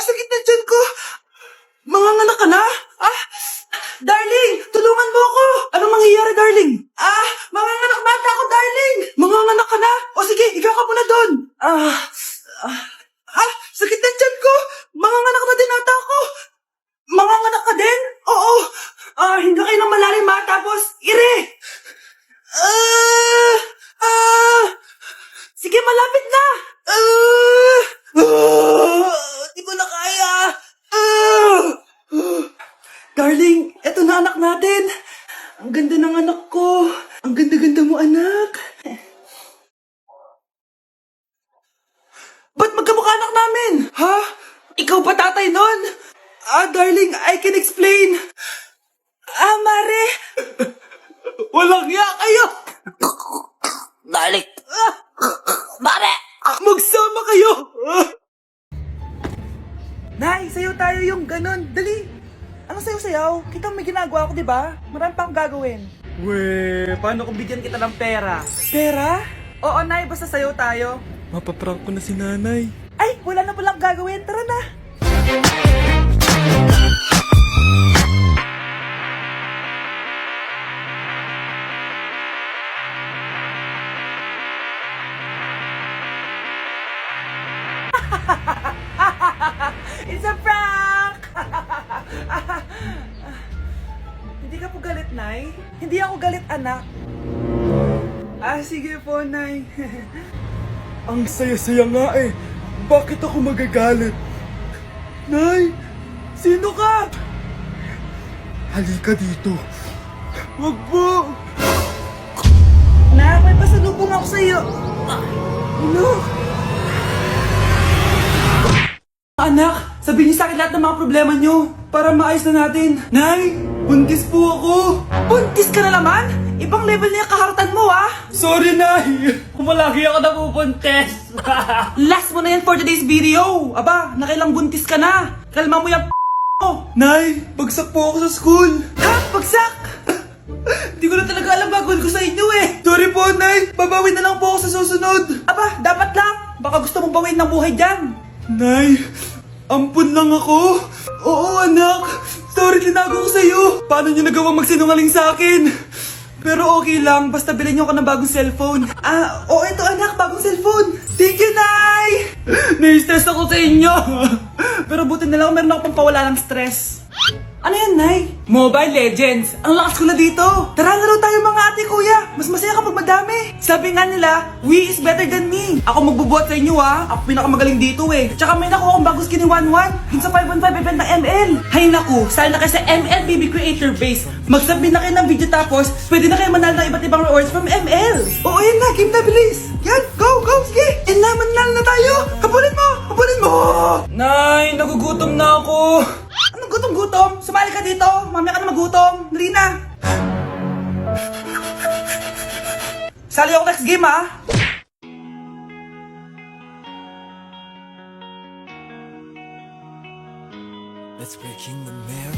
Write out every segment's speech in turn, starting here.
Sakit na dyan ko. Manganganak ka na? Darling, tulungan mo ako. Anong mangyayari, darling? Manganganak na ako, darling. Manganganak ka na? O sige, ikaw ka muna doon. Sakit na dyan ko. Manganganak na din ata ako. Manganganak ka din? Oo. Hindi kayo ng malalim ha, tapos ire. Sige, malapit na. Di ko na kaya. Darling, eto na anak natin. Ang ganda ng anak ko. Ang ganda-ganda mo, anak. Ba't magkamukha anak namin? Ha? Ikaw ba tatay nun? Darling, I can explain. Mare. Walang ya kayo. Darling! Mare! Magsama kayo. Nay, sayo tayo yung ganon. Dali. Ano sayo-sayaw? Kita may ginagawa ko, di ba? Marami pa akong gagawin. Paano kung bigyan kita ng pera? Pera? Oo, Nay, basta sayo tayo. Mapaprank ko na si nanay. Ay, wala na palang gagawin. Tara na. It's a prank! Hindi ka po galit, Nay? Hindi ako galit, anak. Sige po, Nay. Ang saya-saya nga eh. Bakit ako magagalit? Nay! Sino ka? Halika dito. Wag po! Nak, may pasalubong ako sa'yo. Ano? Anak, sabihin niyo sa akin lahat ng mga problema niyo para maayos na natin. Nay! Buntis po ako! Buntis ka na naman? Ibang level na yung kaharatan mo, Sorry, Nay! Kumalagi ako na pupuntes! Last mo na yan for today's video. Aba, nakailang buntis ka na. Kalma mo yung mo. Nay! Bagsak po ako sa school! Ha? Bagsak? Hindi ko na talaga alam gagawin ko sa inyo Sorry po, Nay! Babawi na lang po ako sa susunod! Aba, dapat lang. Baka gusto mong bawiin ng buhay dyan. Nay! Ampun lang ako! Oo, anak! Sorry, tinago ko sa'yo! Paano niyo nagawang magsinungaling sa akin? Pero okay lang, basta bilhin niyo ako ng bagong cellphone. Ito anak, bagong cellphone. Thank you, Nay! Nai-stress ako sa inyo! Pero buti na lang meron ako pampawala ng stress. Ano yan, Nay? Mobile Legends! Ang lakas ko na dito. Tara, laro tayo mga ate, kuya. Mas masaya kapag madami. Sabi nga nila, we is better than me. Ako magbubuhat sa inyo, Ako pinakamagaling dito, Tsaka may nakuha akong bagong skin ni 1-1. Dun sa 515 event ng ML. Hay naku, sali na kayo sa ML BB Creator Base. Mag-submit na kayo ng video tapos, pwede na kayo manalo ng iba't ibang rewards from ML. Oo, yan na. Game na, bilis. Yan, go, sige. Yan na, manalo na tayo. Habulin mo. Nay, nagugutom na ako! Anong gutom-gutom? Sumali ka dito. Mamaya ka na magutom. Dali na. Sali ako next game, Let's breaking the mirror.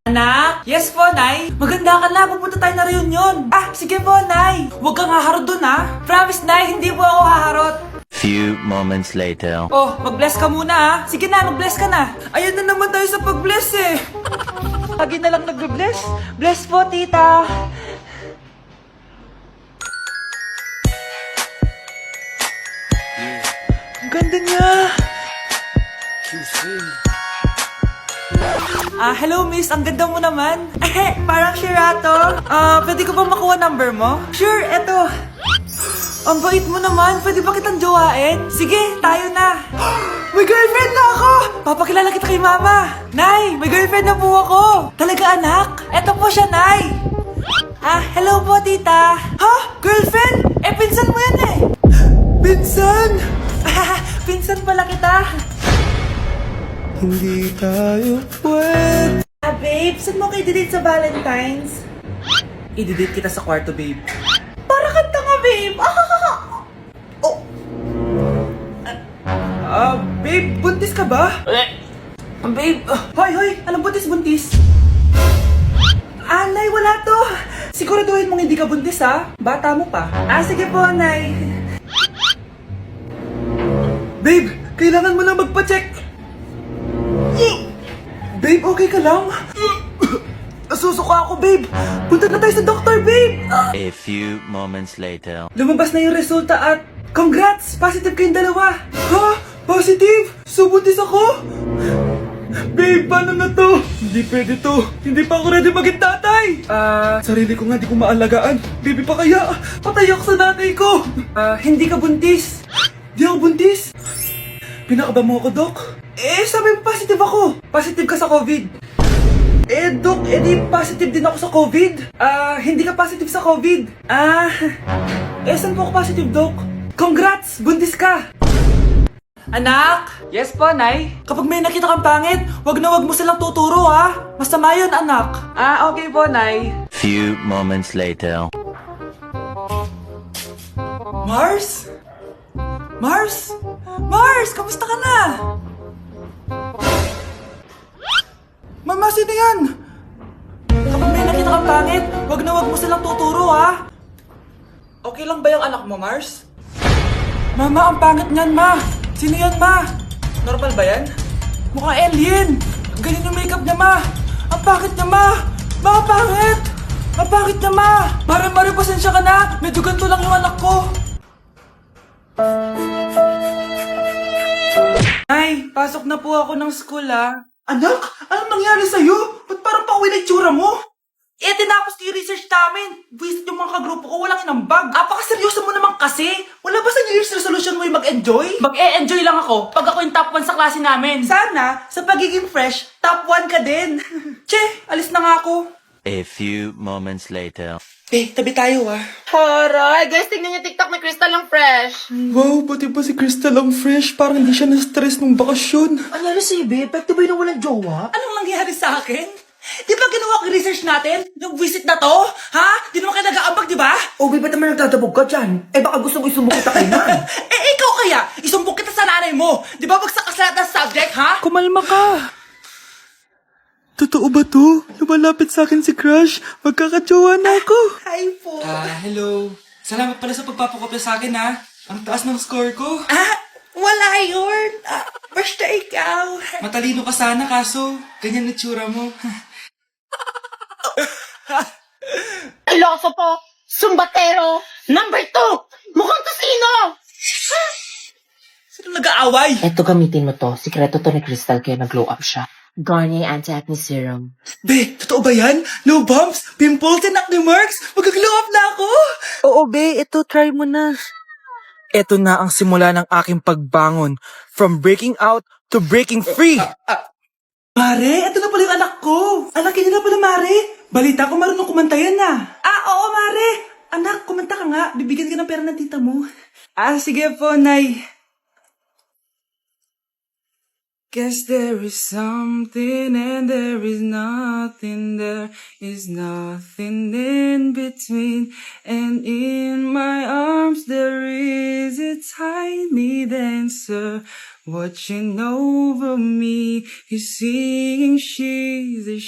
Anak? Yes po, Nay. Maganda ka na. Pupunta tayo na reunion. Sige po, Nay. Huwag kang haharot dun, Promise, Nay. Hindi po ako haharot. Few moments later. Mag-bless ka muna, Sige na, mag-bless ka na. Ayun na naman tayo sa pag-bless, Lagi na lang nag-bless. Bless po, tita. Ang ganda niya. Hello miss, ang ganda mo naman. Parang Shirato. Pwede ko ba makuha number mo? Sure, eto. Ang bait mo naman, pwede ba kitang jowain? Sige, tayo na. May girlfriend na ako! Papakilala kita kay mama. Nay, may girlfriend na po ako. Talaga anak? Eto po siya, Nay. Hello po tita. Ha? Girlfriend? Pinsan mo yan Pinsan! Pinsan pala kita. Hindi tayo pwede. Babe, saan mo kayo delete sa Valentine's? I-delete kita sa kwarto, babe. Para kang tanga, babe. Babe, buntis ka ba? Babe, hoy, anong buntis? Nay, wala to. Siguraduhin mong hindi ka buntis, Bata mo pa. Sige po, Nay. Babe, Kailangan mo lang magpa-check. Babe, okay ka lang? Nasusuka ako, babe. Punta na tayo sa doktor, babe. A few moments later. Lumabas na yung resulta at congrats! Positive kayong dalawa. Ha? Positive? So buntis ako? Babe, paano na to? Hindi pwede to. Hindi pa ako ready maging tatay. Sarili ko nga di ko maalagaan. Baby pa kaya? Patay ako sa nanay ko. Hindi ka buntis. Di ako buntis. Pinakaba mo ako, Dok? Sabi mo positive ako. Positive ka sa COVID. Dok, di positive din ako sa COVID. Hindi ka positive sa COVID. Saan po ako positive, Dok? Congrats! Buntis ka! Anak! Yes po, Nay. Kapag may nakita kang pangit, wag na wag mo silang tuturo, ha? Masama yun, anak. Okay po, Nay. Few moments later. Mars? Mars? Mars, kamusta ka na? Mama, sino yan? Kapag may nakita kang pangit, wag na wag mo silang tuturo, ha? Okay lang ba yung anak mo, Mars? Mama, ang pangit niyan, Ma. Sino yan, Ma? Normal ba yan? Mukhang alien. Galing yung makeup niya, Ma. Ang pangit niya, Ma. Ma, ang pangit. Ang pangit niya, Ma. Mare, pasensya ka na. Medyo ganito lang yung anak ko. Ay, pasok na po ako ng school, ha. Anak, anong nangyari sa'yo? Ba't parang pauwi na itsura mo? Tinapos ko yung research namin. Visit yung mga kagrupo ko, walang inambag. Apakaseryoso mo naman kasi. Wala ba sa New Year's resolution mo yung mag-enjoy? Mag-e-enjoy lang ako pag ako yung top 1 sa klase namin. Sana, sa pagiging fresh, top 1 ka din. Che, alis na nga ako. A few moments later. Tabi tayo, ah. Haray, guys, tingnan niyo TikTok ni Crystal lang fresh. Wow, pati ba si Crystal ang fresh? Parang hindi siya na-stress nung bakasyon. Ano nangyari sa'yo, babe? Epekto ba yung walang jowa? Anong nangyari sa akin? Di ba ginawa ko yung research natin? Yung visit na to? Ha? Di naman kayo nag-aambag, di ba? Ba't naman nagtatabog ka dyan? Baka gusto mo isumbong kita kay man. Ikaw kaya? Isumbong kita sa nanay mo. Di ba bagsak ka sa lahat ng subject, ha? Kumalma ka. Totoo ba to? Lumalapit sa akin si Crush. Magkakajowa na ako. Hi po. Hello. Salamat pala sa pagpapakopya sa akin, ha. Ang taas ng score ko. Wala yun. Basta ikaw. Matalino ka sana, kaso ganyan na tsura mo. Iloso po, sumbatero, number 2, mukhang kasino. Sino nag-aaway? Eto, gamitin mo to. Sikreto to ni Crystal kaya nag-glow up siya. Garnier Anti-Acne Serum. Be, totoo ba yan? No bumps, pimples, and acne marks? Mag-glow up na ako! Oo, be. Ito, try mo na. Ito na ang simula ng aking pagbangon. From breaking out to breaking free. Mare, ito na pala yung anak ko. Anak, yun na pala, Mare. Balita ko marunong kumanta yan na. Oo, Mare. Anak, kumanta ka nga. Bibigyan ka ng pera ng tita mo. Sige po, Nay. Guess there is something and there is nothing. There is nothing in between. And in my arms there is a tiny dancer watching over me. He's singing she's a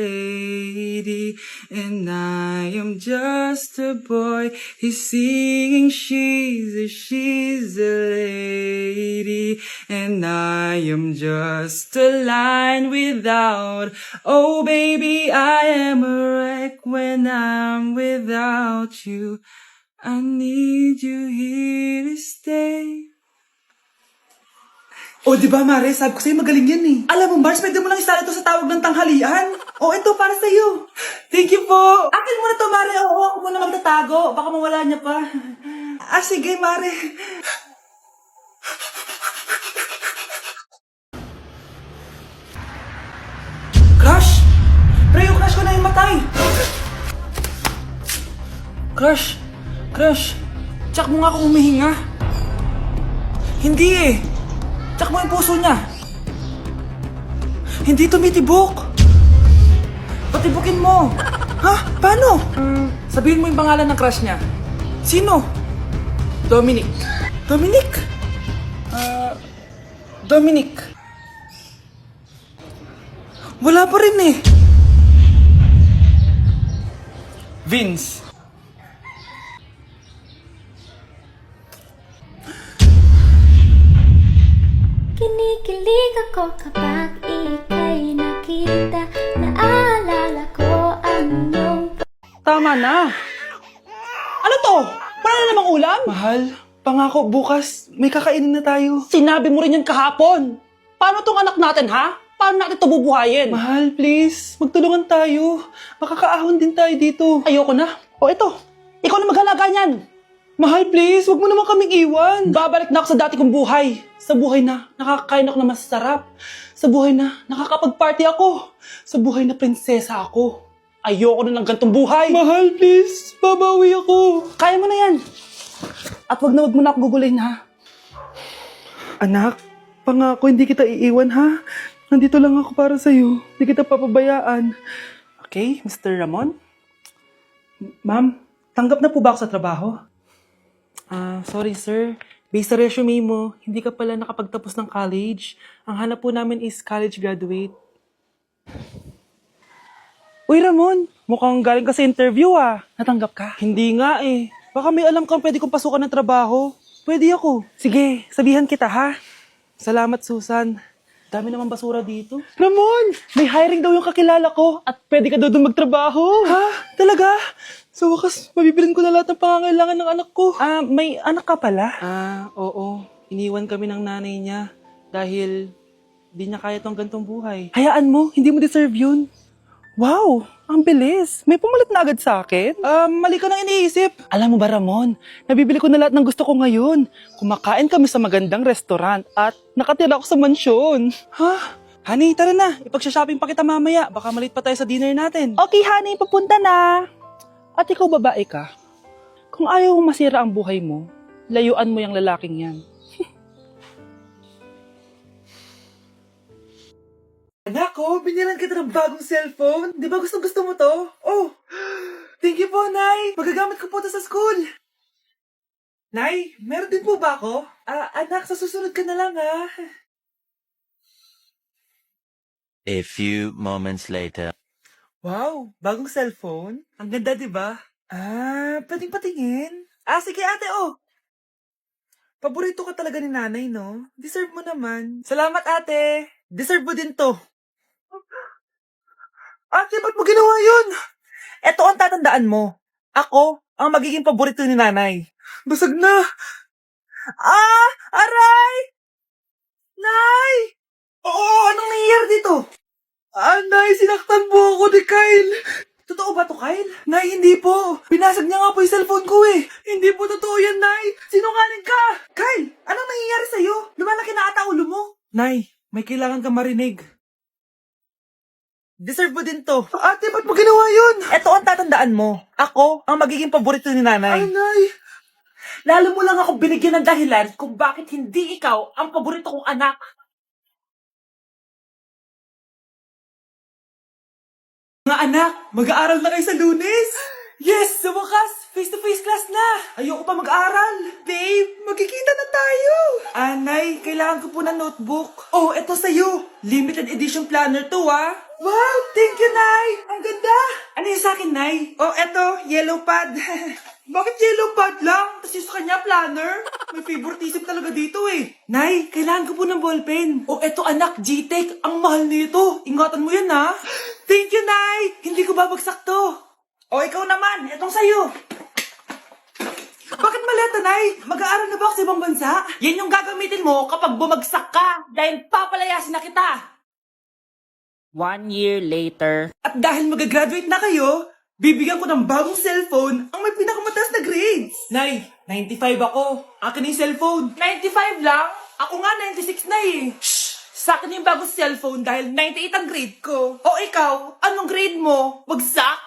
lady and I am just a boy. He's singing she's a lady and I am just a line without. Oh baby, I am a wreck when I'm without you. I need you here to stay. Di ba, Mare? Sabi ko sa'yo, magaling yan eh. Alam mo, Mars, pwede mo lang istala ito sa tawag ng tanghalian. Ito, para sa'yo. Thank you po. Akin mo na to, Mare. Ako muna magtatago. Baka mawala niya pa. Sige, Mare. Crush! Pre, yung crush ko na yung matay. Crush. Tsak mo nga kung humihinga. Hindi eh. Tsak mo yung puso niya. Hindi tumitibok. Patibukin mo. Ha? Paano? Sabihin mo yung pangalan ng crush niya. Sino? Dominic. Dominic. Wala pa rin eh. Vince. Kinikilig ako kapag ika'y nakita. Naalala ko ang iyong Tama na. Ano to? Wala na namang ulam? Mahal, pangako bukas may kakainin na tayo. Sinabi mo rin yan kahapon. Paano tong anak natin, ha? Paano natin ito bubuhayin? Mahal, please. Magtulungan tayo. Makakaahon din tayo dito. Ayoko na. O ito, ikaw na maghalaga niyan. Mahal, please. Huwag mo naman kaming iwan. Babalik na ako sa dati kong buhay. Sa buhay na nakakain ako na masarap. Sa buhay na nakakapag-party ako. Sa buhay na prinsesa ako. Ayoko na ng gantong buhay. Mahal, please. Babawi ako. Kaya mo na yan. At wag mo na ako gugulin, ha? Anak, pangako hindi kita iiwan, ha? Nandito lang ako para sa'yo. Hindi kita papabayaan. Okay, Mr. Ramon? Ma'am, tanggap na po ba ako sa trabaho? Sorry sir. Based sa resume mo, hindi ka pala nakapagtapos ng college. Ang hanap po namin is college graduate. Uy Ramon, mukhang galing ka sa interview Natanggap ka? Hindi nga eh. Baka may alam kang pwede kong pasukan ng trabaho. Pwede ako. Sige, sabihan kita ha. Salamat Susan. Dami naman basura dito. Ramon, may hiring daw yung kakilala ko at pwede ka daw doon magtrabaho. Ha? Talaga? Sa wakas, mabibilin ko na lahat ng pangangailangan ng anak ko. May anak ka pala? Oo. Iniwan kami ng nanay niya dahil di niya kaya tong gantong buhay. Hayaan mo, hindi mo deserve yun. Wow, ang bilis. May pumalit na agad sa akin. Mali ka nang iniisip. Alam mo ba Ramon, nabibili ko na lahat ng gusto ko ngayon. Kumakain kami sa magandang restaurant at nakatira ako sa mansyon. Ha? Honey, tara na. Ipag-shopping pa kita mamaya. Baka malit pa tayo sa dinner natin. Okay, honey. Papunta na. At ikaw babae ka. Kung ayaw mong masira ang buhay mo, layuan mo yung lalaking yan. Anak ko, binilan kita ng bagong cellphone. Di ba gusto mo to? Oh, thank you po, Nay. Magagamit ko po to sa school. Nay, meron din po ba ako? Anak, sa susunod ka na lang, A few moments later. Wow, bagong cellphone? Ang ganda, di ba? Pwedeng patingin? Sige ate, Paborito ka talaga ni nanay, no? Deserve mo naman. Salamat, ate. Deserve mo din to. Ate, ba't mo ginawa yun? Eto ang tatandaan mo. Ako ang magiging paborito ni nanay. Basag na. Aray! Nay! Oo, anong nangyayari dito? Nay, sinaktan mo ako ni Kyle. Totoo ba to, Kyle? Nay, hindi po. Binasag niya nga po yung cellphone ko eh. Hindi po totoo yan, Nay. Sinungaling ka. Kyle, anong nangyayari sa'yo? Lumalaki na ata ulo mo. Nay, may kailangan kang marinig. Deserve mo din to. Ate, ba't mo ginawa yun? Ito ang tatandaan mo. Ako ang magiging paborito ni nanay. Nay. Lalo mo lang ako binigyan ng dahilan kung bakit hindi ikaw ang paborito kong anak. Mga anak, mag-aaral na kayo sa Lunes. Yes, sa wakas, face-to-face class na. Ayoko pa mag-aral. Babe, magkikita na tayo. Nay, kailangan ko po ng notebook. Oh, eto sa'yo. Limited edition planner to, Wow, thank you, Nay. Ang ganda. Ano yung sa akin, Nay? Oh, eto, yellow pad. Bakit yellow pad lang? Tapos yung sa kanya, planner. May favoritism talaga dito eh. Nay, kailangan ko po ng ballpen. Oh, eto anak, G-Tech. Ang mahal nito. Ingatan mo yan, ha? Thank you, Nay. Hindi ko babagsak to. O, ikaw naman. Etong sa'yo. Bakit maleta, Nay? Mag-aaral na ba ako sa ibang bansa? Yan yung gagamitin mo kapag bumagsak ka. Dahil papalayasin na kita. 1 year later. At dahil mag-graduate na kayo, bibigyan ko ng bagong cellphone ang may pinakamataas na grades. Nay, 95 ako. Akin yung cellphone. 95 lang? Ako nga 96 na eh. Shh! Sa akin yung bagong cellphone dahil 98 ang grade ko. O ikaw, anong grade mo? Bagsak?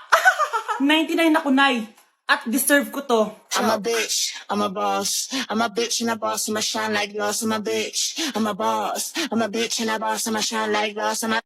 99 ako, Nay. At deserve ko to. I'm a bitch, I'm a boss. I'm a bitch and a boss, I'ma shine like glass. I'm a bitch, I'm a boss. I'm a bitch and a boss, I'ma shine like glass. I'm a